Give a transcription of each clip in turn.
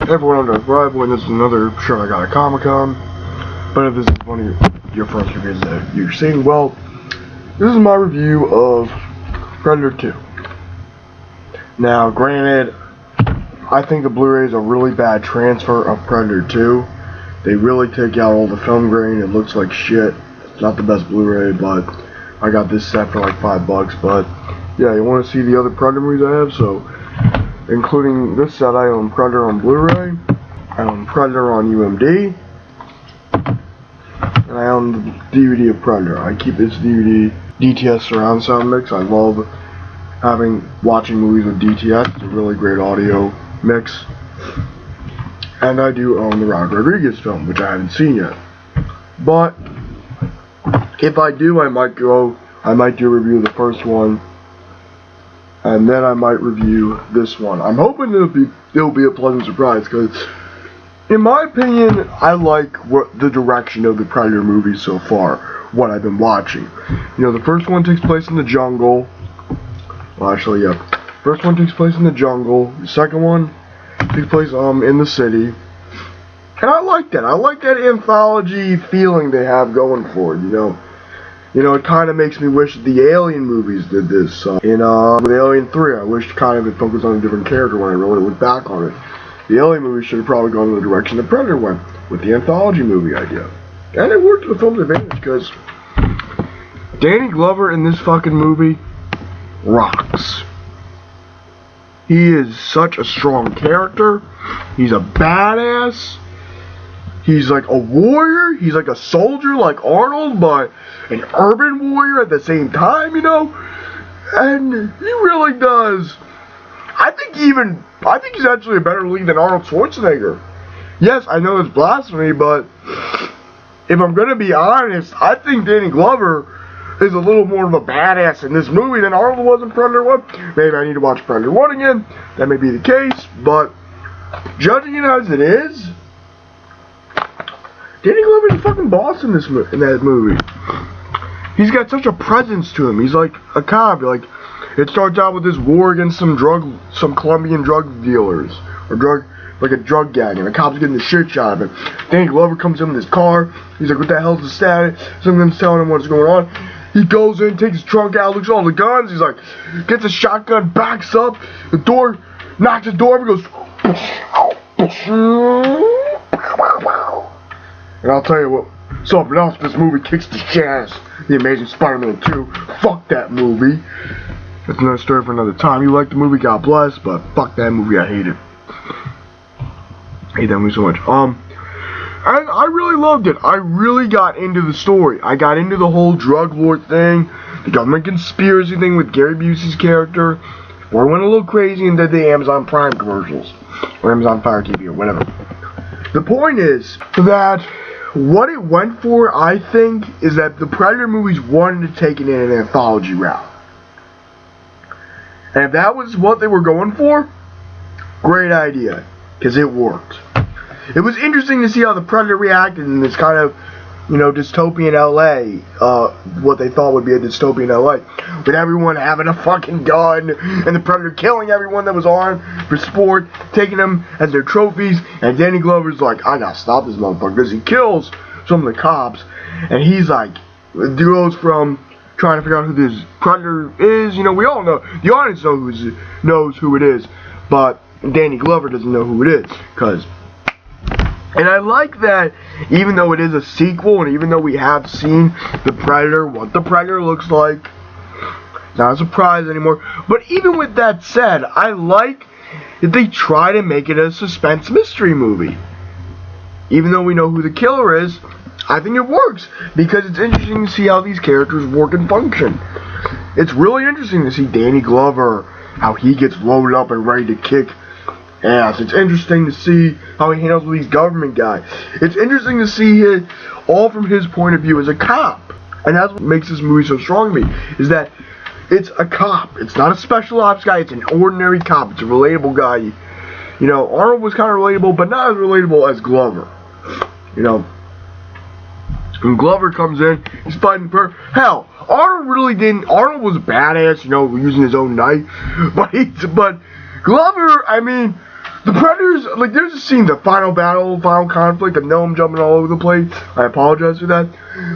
Everyone under Rival, and this is another shirt I got at Comic-Con. But if this is one of your first reviews that you're seeing, well, this is my review of Predator 2. Now, granted, I think the Blu-ray is a really bad transfer of Predator 2. They really take out all the film grain. It looks like shit. It's not the best Blu-ray, but I got this set for like $5. But yeah, you want to see the other Predator movies I have, so including this set, I own Predator on Blu-ray, I own Predator on UMD, and I own the DVD of Predator. I keep this DVD DTS surround sound mix. I love watching movies with DTS. It's a really great audio mix. And I do own the Robert Rodriguez film, which I haven't seen yet. But if I do, I might do a review of the first one, and then I might review this one. I'm hoping it'll be a pleasant surprise, because in my opinion, I like the direction of the Predator movies so far, what I've been watching. You know, the first one takes place in the jungle. Well, actually, yeah. First one takes place in the jungle. The second one takes place in the city. And I like that. I like that anthology feeling they have going for it, you know. You know, it kind of makes me wish the Alien movies did this. With Alien 3, I wished kind of it focused on a different character when I really look back on it. The Alien movie should have probably gone in the direction the Predator went, with the anthology movie idea. And it worked to the film's advantage, because Danny Glover in this fucking movie rocks. He is such a strong character. He's a badass. He's like a warrior. He's like a soldier like Arnold, but an urban warrior at the same time, you know? And he really does. I think he's actually a better lead than Arnold Schwarzenegger. Yes, I know it's blasphemy, but if I'm gonna be honest, I think Danny Glover is a little more of a badass in this movie than Arnold was in Predator 1. Maybe I need to watch Predator 1 again. That may be the case, but judging it as it is, Danny Glover's a fucking boss in that movie. He's got such a presence to him. He's like a cop. Like, it starts out with this war against some Colombian drug dealers, or a drug gang, and the cops getting the shit shot of him. Danny Glover comes in with his car. He's like, what the hell's the status? Someone's telling him what's going on. He goes in, takes his trunk out, looks at all the guns. He's like, gets a shotgun, backs up, the door, knocks the door, and goes, and I'll tell you what, something else, this movie kicks the ass. The Amazing Spider-Man 2. Fuck that movie. That's another story for another time. You like the movie, God bless, but fuck that movie, I hate it. I hate that movie so much. And I really loved it. I really got into the story. I got into the whole drug lord thing, the government conspiracy thing with Gary Busey's character, before it went a little crazy and did the Amazon Prime commercials, or Amazon Fire TV, or whatever. The point is that what it went for, I think, is that the Predator movies wanted to take it in an anthology route. And if that was what they were going for, great idea, because it worked. It was interesting to see how the Predator reacted in this kind of, you know, dystopian LA, what they thought would be a dystopian LA, with everyone having a fucking gun, and the Predator killing everyone that was armed for sport, taking them as their trophies, and Danny Glover's like, I gotta stop this motherfucker, because he kills some of the cops, and he's like, the duos from trying to figure out who this Predator is, you know, we all know, the audience knows who it is, but Danny Glover doesn't know who it is, because... And I like that, even though it is a sequel, and even though we have seen the Predator, what the Predator looks like, not a surprise anymore. But even with that said, I like that they try to make it a suspense mystery movie. Even though we know who the killer is, I think it works, because it's interesting to see how these characters work and function. It's really interesting to see Danny Glover, how he gets loaded up and ready to kick ass. It's interesting to see how he handles with these government guys. It's interesting to see it all from his point of view as a cop. And that's what makes this movie so strong to me, is that it's a cop. It's not a special ops guy. It's an ordinary cop. It's a relatable guy. You know, Arnold was kind of relatable, but not as relatable as Glover. You know, when Glover comes in, he's fighting for... Hell, Arnold really didn't... Arnold was a badass, you know, using his own knife. But Glover, I mean... The Predators, like, there's a scene, the final battle, final conflict, I know I'm jumping all over the place, I apologize for that,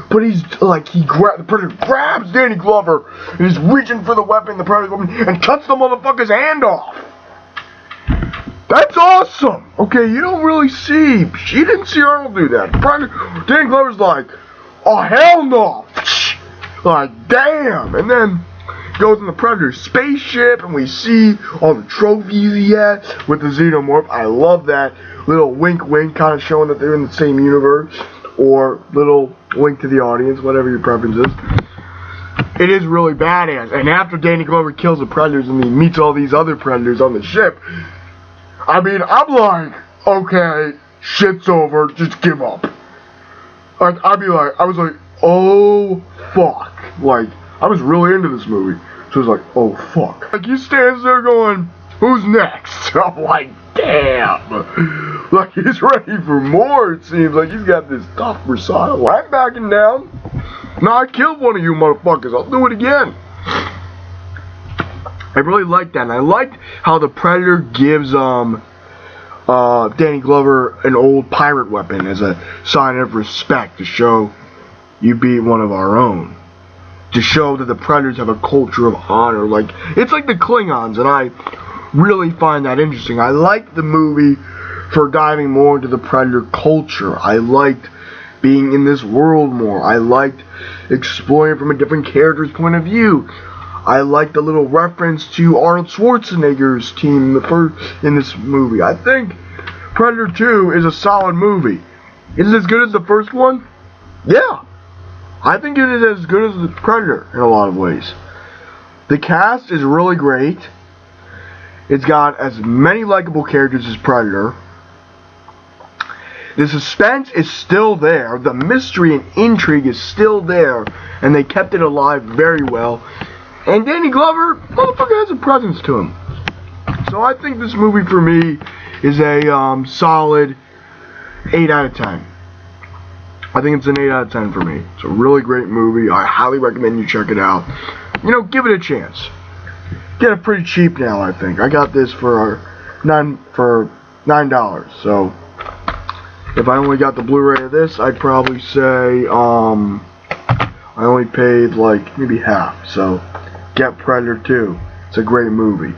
but he's, like, the Predator grabs Danny Glover, and he's reaching for the weapon, the Predator's weapon, and cuts the motherfucker's hand off. That's awesome! Okay, you don't really see, you didn't see Arnold do that. Danny Glover's like, oh, hell no! Like, damn! And then goes in the Predator spaceship, and we see all the trophies he had with the Xenomorph. I love that little wink wink, kind of showing that they're in the same universe, or little wink to the audience, whatever your preference is. It is really badass. And after Danny Glover kills the Predators and he meets all these other Predators on the ship, I mean, I'm like, okay, shit's over, just give up. Like, I was like, oh fuck. Like, I was really into this movie. So I was like, oh fuck. Like, he stands there going, who's next? I'm like, damn. Like, he's ready for more, it seems. Like, he's got this tough persona. Well, I'm backing down. No, I killed one of you motherfuckers. I'll do it again. I really liked that. And I liked how the Predator gives, Danny Glover an old pirate weapon as a sign of respect to show you beat one of our own. To show that the Predators have a culture of honor. Like, it's like the Klingons, and I really find that interesting. I liked the movie for diving more into the Predator culture. I liked being in this world more. I liked exploring from a different character's point of view. I liked the little reference to Arnold Schwarzenegger's team in this movie. I think Predator 2 is a solid movie. Is it as good as the first one? Yeah. I think it is as good as the Predator in a lot of ways. The cast is really great. It's got as many likable characters as Predator. The suspense is still there. The mystery and intrigue is still there. And they kept it alive very well. And Danny Glover, motherfucker, has a presence to him. So I think this movie for me is a solid 8 out of 10. I think it's an 8 out of 10 for me. It's a really great movie. I highly recommend you check it out. You know, give it a chance. Get it pretty cheap now, I think. I got this for $9. So if I only got the Blu-ray of this, I'd probably say I only paid like maybe half. So get Predator 2. It's a great movie.